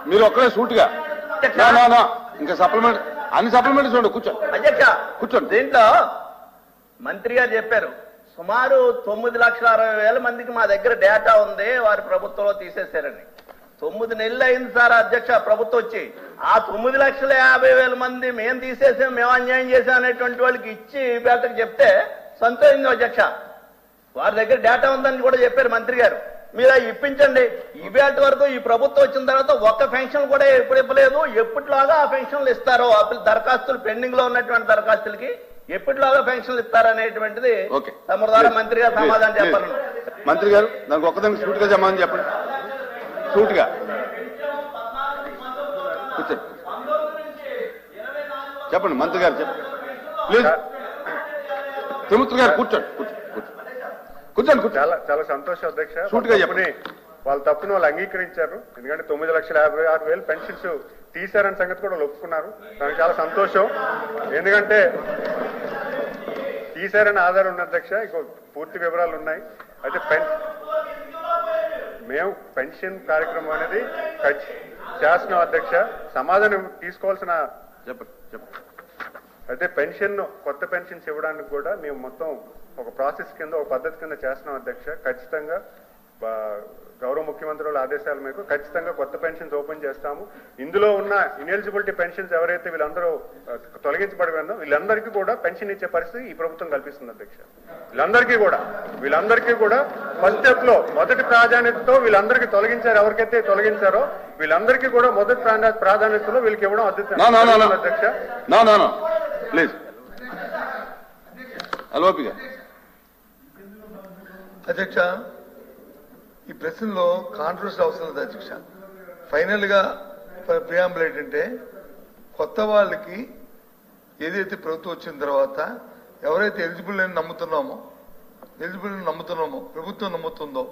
మీరు ఒక్కడే సూటిగా ఇంకా సప్లిమెంట్ అన్ని సప్లిమెంట్స్ చూడండి. కూర్చోండి అధ్యక్ష, కూర్చోండి. దీంట్లో మంత్రి గారు చెప్పారు సుమారు 9,60,000 మందికి మా దగ్గర డేటా ఉంది, వారి ప్రభుత్వంలో తీసేశారని. 9 నెలలు అయింది సార్ అధ్యక్ష ప్రభుత్వం వచ్చి. ఆ 9,50,000 మంది మేము తీసేసాం, మేము అన్యాయం చేసాం అనేటువంటి వాళ్ళకి ఇచ్చి బేటకు చెప్తే సంతోషంగా అధ్యక్ష. వారి దగ్గర డేటా ఉందని కూడా చెప్పారు మంత్రి గారు. మీరు ఇప్పించండి. ఈ బేట వరకు ఈ ప్రభుత్వం వచ్చిన తర్వాత ఒక్క పెన్షన్ కూడా ఎప్పుడు ఇవ్వలేదు. ఎప్పటిలాగా ఆ పెన్షన్లు ఇస్తారో, ఆ దరఖాస్తులు పెండింగ్ లో ఉన్నటువంటి దరఖాస్తులకి ఎప్పటిలాగా పెన్షన్లు ఇస్తారనేటువంటిది తమ ద్వారా మంత్రి గారు సమాధానం చెప్పాలి. మంత్రి గారు దానికి ఒక్కదానికి సూటిగా సమాధానం చెప్పండి. సూటిగా కూర్చోండి చెప్పండి. మంత్రి గారు చెప్పండి ప్లీజ్. త్రిమూర్తి గారు కూర్చోండి కూర్చోండి. చాలా సంతోషం అధ్యక్ష. సూటిగా చెప్పండి. వాళ్ళ తప్పును వాళ్ళు అంగీకరించారు. ఎందుకంటే 9,56,000 పెన్షన్స్ తీశారని సంగతి కూడా వాళ్ళు ఒప్పుకున్నారు. దానికి చాలా సంతోషం. ఎందుకంటే తీశారని ఆధారం ఉంది అధ్యక్ష. ఇంకో పూర్తి వివరాలు ఉన్నాయి. అయితే మేము పెన్షన్ కార్యక్రమం అనేది చేస్తున్నాం అధ్యక్ష. సమాధానం తీసుకోవాల్సిన అయితే పెన్షన్ కొత్త పెన్షన్స్ ఇవ్వడానికి కూడా మేము మొత్తం ఒక ప్రాసెస్ కింద ఒక పద్ధతి కింద చేస్తున్నాం అధ్యక్ష. ఖచ్చితంగా గౌరవ ముఖ్యమంత్రి వాళ్ళ ఆదేశాల మేరకు ఖచ్చితంగా కొత్త పెన్షన్స్ ఓపెన్ చేస్తాము. ఇందులో ఉన్న ఇనెలిజిబిలిటీ పెన్షన్స్ ఎవరైతే వీళ్ళందరూ తొలగించబడిపోయిందో వీళ్ళందరికీ కూడా పెన్షన్ ఇచ్చే పరిస్థితి ఈ ప్రభుత్వం కల్పిస్తుంది అధ్యక్ష. వీళ్ళందరికీ కూడా ఫస్ట్ స్టెప్ లో మొదటి ప్రాధాన్యతతో వీళ్ళందరికీ తొలగించారు. ఎవరికైతే తొలగించారో వీళ్ళందరికీ కూడా మొదటి ప్రాధాన్యతలో వీళ్ళకి ఇవ్వడం అధ్యక్ష. ప్లీజ్ అధ్యక్ష, ఈ ప్రశ్నలో కాంట్రవర్సీ అవసరం లేదు అధ్యక్ష. ఫైనల్ గా ప్రియాంబుల్ ఏంటంటే కొత్త వాళ్ళకి ఏదైతే ప్రభుత్వం వచ్చిన తర్వాత ఎవరైతే ఎలిజిబుల్ అని నమ్ముతున్నామో ప్రభుత్వం నమ్ముతుందో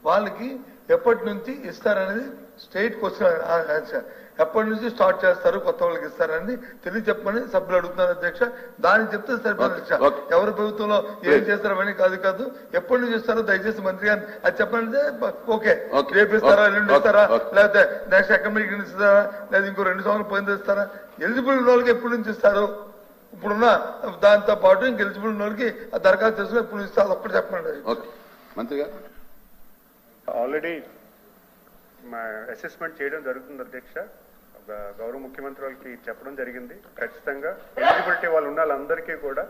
వాళ్ళకి ఎప్పటి నుంచి ఇస్తారనేది స్టేట్ క్వశ్చన్ ఆన్సర్. ఎప్పటి నుంచి స్టార్ట్ చేస్తారు కొత్త వాళ్ళకి ఇస్తారని తెలియచెప్పమని సభ్యులు అడుగుతున్నారు అధ్యక్ష. దానికి చెప్తే సరిపోతుంది అధ్యక్ష. ఎవరి ప్రభుత్వంలో ఏం చేస్తారని కాదు ఎప్పటి నుంచి ఇస్తారో దయచేసి మంత్రి గారిని అది చెప్పండి. ఓకే, రేపు ఇస్తారా, ఎల్లుండి ఇస్తారా, లేకపోతే నెక్స్ట్ అకాడమిక్ ఇస్తారా, లేదా ఇంకో 2 సంవత్సరాలు పోయింది ఇస్తారా, ఎలిజిబుల్ ఉన్న వాళ్ళకి ఎప్పటి నుంచి ఇస్తారు, ఇప్పుడున్న దాంతో పాటు ఇంక ఎలిజిబుల్ ఉన్న వాళ్ళకి ఆ దరఖాస్తు చేసుకుని ఎప్పుడు ఇస్తారు ఒక్కటి చెప్పండి మంత్రి గారు. ఆల్రెడీ అసెస్మెంట్ చేయడం జరుగుతుంది అధ్యక్ష. గౌరవ ముఖ్యమంత్రి వాళ్ళకి చెప్పడం జరిగింది. ఖచ్చితంగా ఎలిజిబిలిటీ వాళ్ళు ఉన్న వాళ్ళందరికీ కూడా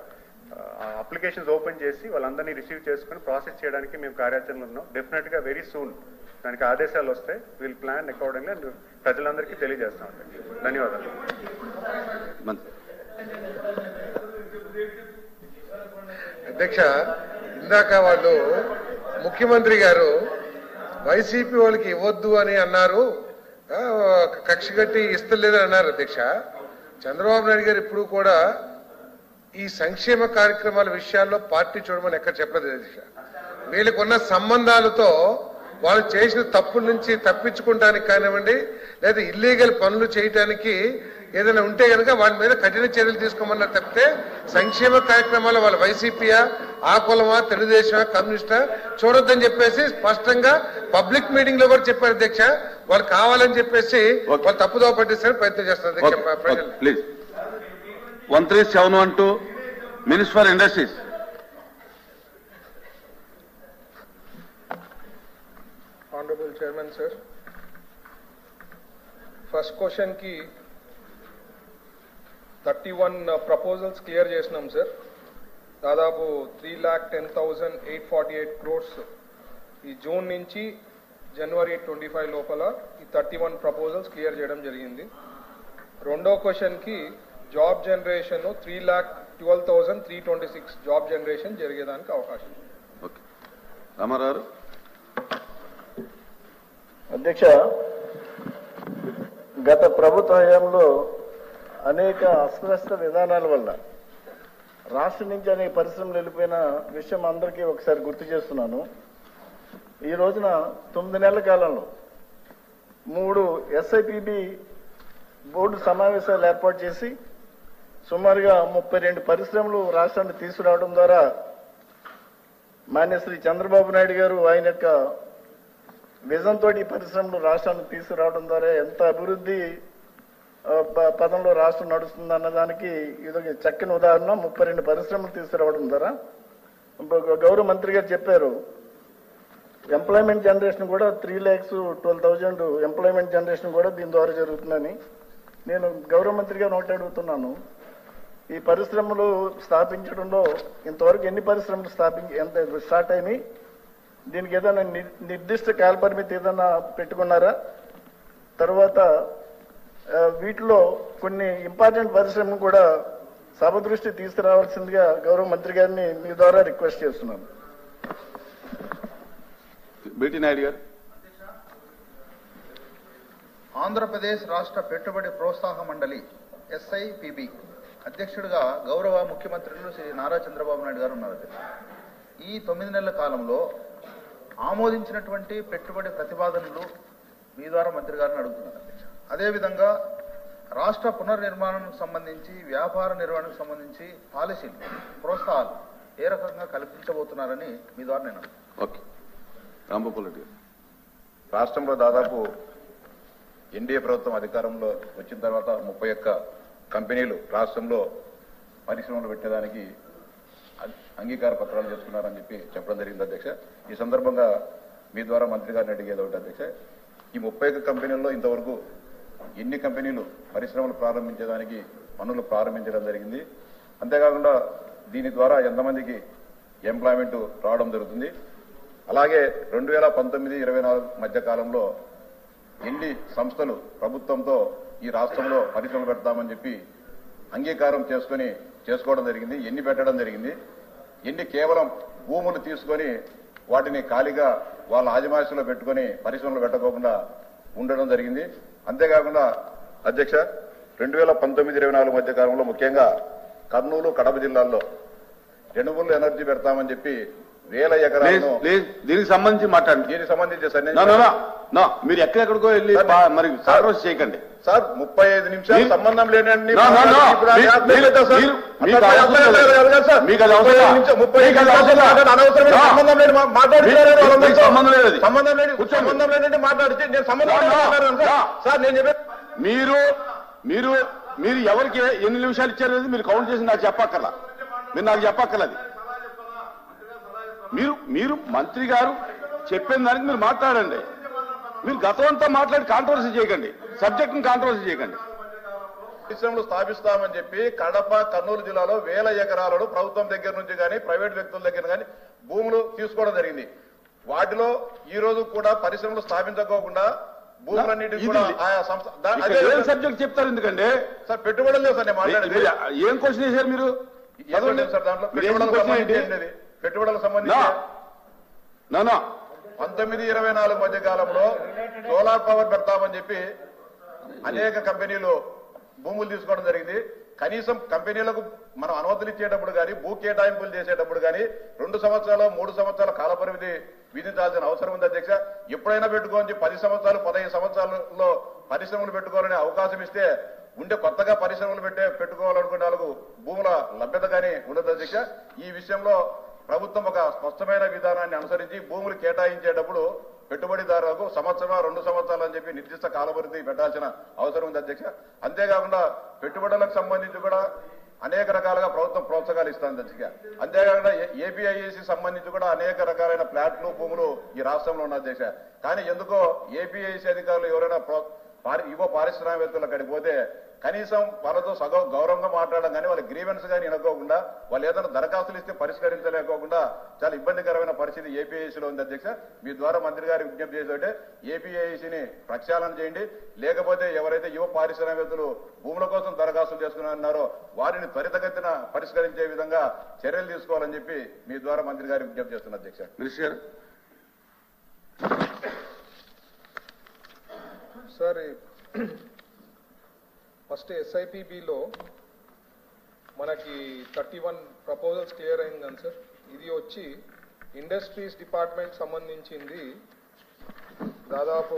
అప్లికేషన్స్ ఓపెన్ చేసి వాళ్ళందరినీ రిసీవ్ చేసుకుని ప్రాసెస్ చేయడానికి మేము కార్యాచరణ ఉన్నాం. డెఫినెట్ గా వెరీ సూన్ దానికి ఆదేశాలు వస్తాయి. వీల్ ప్లాన్ అకార్డింగ్లీ ప్రజలందరికీ తెలియజేస్తాం. ధన్యవాదాలు. అధ్యక్ష, ఇందాక వాళ్ళు ముఖ్యమంత్రి గారు వైసీపీ వాళ్ళకి ఇవ్వద్దు అని అన్నారు, కక్ష కట్టి ఇస్తలేదని అన్నారు అధ్యక్ష. చంద్రబాబు నాయుడు గారు ఇప్పుడు కూడా ఈ సంక్షేమ కార్యక్రమాల విషయాల్లో పార్టీ చూడమని ఎక్కడ చెప్పలేదు అధ్యక్ష. వీళ్ళకున్న సంబంధాలతో వాళ్ళు చేసిన తప్పుల నుంచి తప్పించుకోవడానికి కానివ్వండి, లేదా ఇల్లీగల్ పనులు చేయడానికి ఏదైనా ఉంటే కనుక వాళ్ళ మీద కఠిన చర్యలు తీసుకోమన్నారు తప్పితే సంక్షేమ కార్యక్రమాలు వాళ్ళ వైసీపీయా, ఆ కులమా, తెలుగుదేశమా, కమ్యూనిస్టా చూడొద్దని చెప్పేసి స్పష్టంగా పబ్లిక్ మీటింగ్ లో కూడా చెప్పారు అధ్యక్ష. వాళ్ళు కావాలని చెప్పేసి వాళ్ళు తప్పుదోవ పట్టిస్తారని ప్రయత్నం చేస్తారు అధ్యక్ష. Please 13712 minister for industries. Honorable Chairman, sir. First question ki 31 proposals clear చేసినాం సార్. దాదాపు 3,10,848 crores ఈ జూన్ నుంచి జనవరి 25 లోపల ఈ 31 ప్రపోజల్స్ క్లియర్ చేయడం జరిగింది. రెండో క్వశ్చన్ కి జాబ్ జనరేషన్ 3,12,326 జాబ్ జనరేషన్ జరిగేదానికి అవకాశం. రామారావు అధ్యక్ష, గత ప్రభుత్వ హయాంలో అనేక అస్పష్ట విధానాల వల్ల రాష్ట్రం నుంచి అనేక పరిశ్రమలు వెళ్ళిపోయిన విషయం అందరికీ ఒకసారి గుర్తు చేస్తున్నాను. ఈ రోజున 9 నెలల కాలంలో 3 SIPB బోర్డు సమావేశాలు ఏర్పాటు చేసి సుమారుగా 32 పరిశ్రమలు రాష్ట్రానికి తీసుకురావడం ద్వారా మాన్య శ్రీ చంద్రబాబు నాయుడు గారు ఆయన యొక్క విజన్ తోటి ఈ పరిశ్రమలు రాష్ట్రానికి తీసుకురావడం ద్వారా ఎంత అభివృద్ధి పదంలో రాష్ట్రం నడుస్తుంది అన్నదానికి ఇది చక్కని ఉదాహరణ. 32 పరిశ్రమలు తీసుకురావడం ద్వారా గౌరవ మంత్రి గారు చెప్పారు, ఎంప్లాయ్మెంట్ జనరేషన్ కూడా 3,12,000 ఎంప్లాయ్మెంట్ జనరేషన్ కూడా దీని ద్వారా జరుగుతుందని. నేను గౌరవ మంత్రి గారు ఒకటి అడుగుతున్నాను, ఈ పరిశ్రమలు స్థాపించడంలో ఇంతవరకు ఎన్ని పరిశ్రమలు ఎంత స్టార్ట్ అయినాయి? దీనికి ఏదైనా నిర్దిష్ట కాలపరిమితి ఏదైనా పెట్టుకున్నారా? తర్వాత వీటిలో కొన్ని ఇంపార్టెంట్ పరిశ్రమలు కూడా సభ దృష్టి తీసుకురావాల్సిందిగా గౌరవ మంత్రి గారిని మీ ద్వారా రిక్వెస్ట్ చేస్తున్నాను. బీటీ నాయుడు గారు. ఆంధ్రప్రదేశ్ రాష్ట్ర పెట్టుబడి ప్రోత్సాహ మండలి SIPB అధ్యక్షుడిగా గౌరవ ముఖ్యమంత్రులు శ్రీ నారా చంద్రబాబు నాయుడు గారు ఉన్నారు. ఈ 9 నెలల కాలంలో ఆమోదించినటువంటి పెట్టుబడి ప్రతిపాదనలు మీ ద్వారా మంత్రి గారిని అడుగుతున్నారు అధ్యక్ష. అదేవిధంగా రాష్ట్ర పునర్నిర్మాణానికి సంబంధించి, వ్యాపార నిర్వహణకు సంబంధించి పాలసీలు, ప్రోత్సాహాలు ఏ రకంగా కల్పించబోతున్నారని మీ ద్వారా నేను ఓకే. రాంభూపాల్ రెడ్డి గారు. రాష్ట్రంలో దాదాపు ఎన్డీఏ ప్రభుత్వం అధికారంలో వచ్చిన తర్వాత 31 కంపెనీలు రాష్ట్రంలో పరిశ్రమలు పెట్టేదానికి అంగీకార పత్రాలు చేసుకున్నారని చెప్పడం జరిగింది అధ్యక్ష. ఈ సందర్భంగా మీ ద్వారా మంత్రి గారిని అడిగేది ఒకటి అధ్యక్ష, ఈ 31 కంపెనీల్లో ఇంతవరకు ఎన్ని కంపెనీలు పరిశ్రమలు ప్రారంభించేదానికి పనులు ప్రారంభించడం జరిగింది? అంతేకాకుండా దీని ద్వారా ఎంతమందికి ఎంప్లాయ్మెంట్ రావడం జరుగుతుంది? అలాగే 2019-24 మధ్య కాలంలో ఎన్ని సంస్థలు ప్రభుత్వంతో ఈ రాష్ట్రంలో పరిశ్రమలు పెడతామని చెప్పి అంగీకారం చేసుకోవడం జరిగింది? ఎన్ని పెట్టడం జరిగింది? ఎన్ని కేవలం భూములు తీసుకొని వాటిని ఖాళీగా వాళ్ళ ఆజమాయిషీలో పెట్టుకొని పరిశ్రమలు పెట్టకోకుండా ఉండడం జరిగింది? అంతేకాకుండా అధ్యక్ష, 2019-24 మధ్య కాలంలో ముఖ్యంగా కర్నూలు, కడప జిల్లాల్లో రెన్యూబుల్ ఎనర్జీ పెడతామని చెప్పి 1000 ఎకరాలను దీనికి సంబంధించి మాట్లాడండి. దీనికి సంబంధించి సార్ మీరు ఎక్కడెక్కడికో వెళ్ళి మరి కాంట్రవర్సీ చేయకండి సార్. 35 నిమిషాలు సంబంధం లేనండి. మాట్లాడితే నేను సార్ నేను చెప్పే మీరు ఎవరికి ఎన్ని నిమిషాలు ఇచ్చారనేది మీరు కౌంట్ చేసి నాకు చెప్పక్కర్లా, మీరు నాకు చెప్పక్కర్లేదు. మీరు మంత్రి గారు చెప్పిన దానికి మీరు మాట్లాడండి. మీరు గతం అంతా మాట్లాడి కాంట్రవర్సీ చేయకండి, సబ్జెక్ట్ ని కాంట్రవర్సీ చేయకండి. పరిశ్రమలు స్థాపిస్తామని చెప్పి కడప, కర్నూలు జిల్లాలో 1000 ఎకరాలను ప్రభుత్వం దగ్గర నుంచి కానీ ప్రైవేట్ వ్యక్తుల దగ్గర కానీ భూములు తీసుకోవడం జరిగింది. వాటిలో ఈ రోజు కూడా పరిశ్రమలు స్థాపించుకోకుండా భూములన్నిటి కూడా ఆయా సంస్థ సబ్జెక్ట్ చెప్తారు ఎందుకండి సార్? పెట్టుబడులు లేవు సార్. నేను మాట్లాడేది ఏం క్వశ్చన్ చేశారు మీరు? సార్ దాంట్లో పెట్టుబడులకు సంబంధించి 19-24 మధ్య కాలంలో సోలార్ పవర్ పెడతామని చెప్పి అనేక కంపెనీలు భూములు తీసుకోవడం జరిగింది. కనీసం కంపెనీలకు మనం అనుమతులు ఇచ్చేటప్పుడు కానీ, భూ కేటాయింపులు చేసేటప్పుడు కానీ 2 సంవత్సరాలు 3 సంవత్సరాల కాలపరిమితి విధించాల్సిన అవసరం ఉంది అధ్యక్ష. ఎప్పుడైనా పెట్టుకోవచ్చు. 10 సంవత్సరాలు 15 సంవత్సరాలలో పరిశ్రమలు పెట్టుకోవాలనే అవకాశం ఇస్తే కొత్తగా పరిశ్రమలు పెట్టుకోవాలనుకునే వాళ్ళకు భూముల లభ్యత కానీ ఉండదు అధ్యక్ష. ఈ విషయంలో ప్రభుత్వం ఒక స్పష్టమైన విధానాన్ని అనుసరించి భూములు కేటాయించేటప్పుడు పెట్టుబడిదారులకు 1 సంవత్సరం 2 సంవత్సరాలు అని చెప్పి నిర్దిష్ట కాలపరిమితి పెట్టాల్సిన అవసరం ఉంది అధ్యక్ష. అంతేకాకుండా పెట్టుబడులకు సంబంధించి కూడా అనేక రకాలుగా ప్రభుత్వం ప్రోత్సాహాలు ఇస్తుంది అధ్యక్ష. అంతేకాకుండా ఏపీఐఏసి సంబంధించి కూడా అనేక రకాలైన ప్లాట్లు, భూములు ఈ రాష్ట్రంలో ఉన్న అధ్యక్ష. కానీ ఎందుకో ఏపీఐసి అధికారులు ఎవరైనా పారిశ్రామికవేత్తలు అక్కడికి పోతే కనీసం వాళ్ళతో గౌరవంగా మాట్లాడడం కానీ, వాళ్ళ గ్రీవెన్స్ కానీ వినుకోకుండా, వాళ్ళు ఏదైనా దరఖాస్తులు ఇస్తే పరిష్కరించలేకోకుండా చాలా ఇబ్బందికరమైన పరిస్థితి ఏపీఐసీలో ఉంది అధ్యక్ష. మీ ద్వారా మంత్రి గారికి విజ్ఞప్తి చేసేటే ఏపీఐసీని ప్రక్షాళన చేయండి. లేకపోతే ఎవరైతే యువ పారిశ్రామికవేత్తలు భూముల కోసం దరఖాస్తులు చేసుకున్నారో వారిని త్వరితగతిన పరిష్కరించే విధంగా చర్యలు తీసుకోవాలని చెప్పి మీ ద్వారా మంత్రి గారికి విజ్ఞప్తి చేస్తున్నారు అధ్యక్ష. మినిస్టర్ గారు. సార్, ఫస్ట్ SIPBలో మనకి 31 ప్రపోజల్స్ క్లియర్ అయింది కదా సార్. ఇది వచ్చి ఇండస్ట్రీస్ డిపార్ట్మెంట్ సంబంధించింది దాదాపు